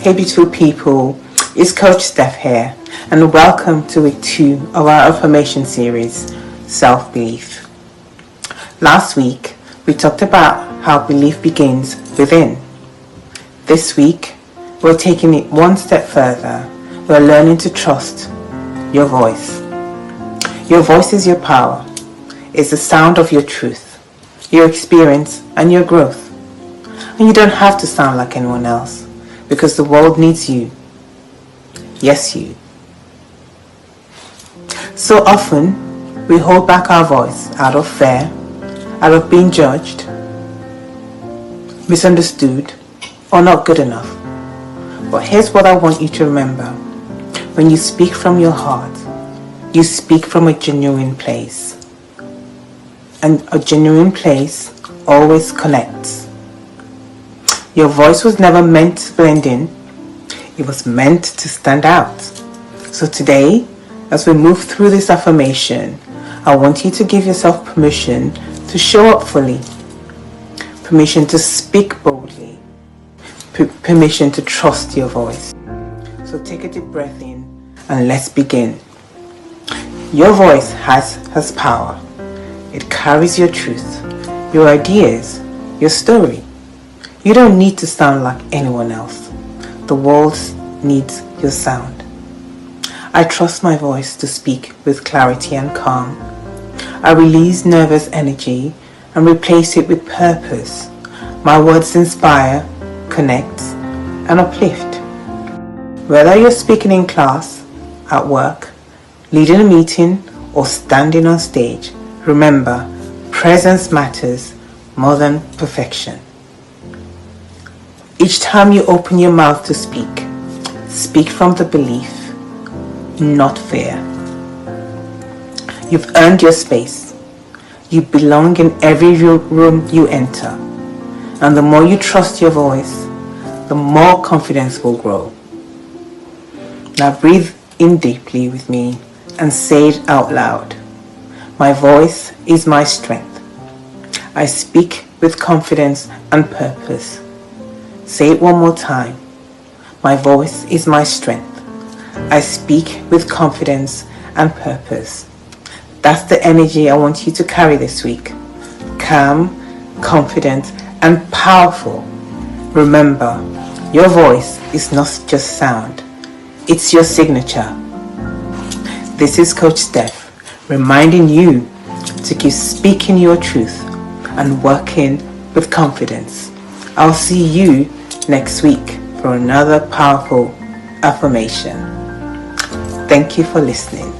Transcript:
Hey beautiful people, it's Coach Steph here, and welcome to week 2 of our affirmation series, Self-Belief. Last week, we talked about how belief begins within. This week, we're taking it one step further. We're learning to trust your voice. Your voice is your power. It's the sound of your truth, your experience, and your growth. And you don't have to sound like anyone else, because the world needs you. Yes, you. So often, we hold back our voice out of fear, out of being judged, misunderstood, or not good enough. But here's what I want you to remember. When you speak from your heart, you speak from a genuine place. And a genuine place always connects. Your voice was never meant to blend in. It was meant to stand out. So today, as we move through this affirmation, I want you to give yourself permission to show up fully. Permission to speak boldly. Permission to trust your voice. So take a deep breath in and let's begin. Your voice has power. It carries your truth, your ideas, your story. You don't need to sound like anyone else. The world needs your sound. I trust my voice to speak with clarity and calm. I release nervous energy and replace it with purpose. My words inspire, connect, and uplift. Whether you're speaking in class, at work, leading a meeting, or standing on stage, remember, presence matters more than perfection. Each time you open your mouth to speak, speak from the belief, not fear. You've earned your space. You belong in every room you enter. And the more you trust your voice, the more confidence will grow. Now breathe in deeply with me and say it out loud. My voice is my strength. I speak with confidence and purpose. Say it one more time. My voice is my strength. I speak with confidence and purpose. That's the energy I want you to carry this week. Calm, confident, and powerful. Remember, your voice is not just sound. It's your signature. This is Coach Steph, reminding you to keep speaking your truth and working with confidence. I'll see you next week for another powerful affirmation. Thank you for listening.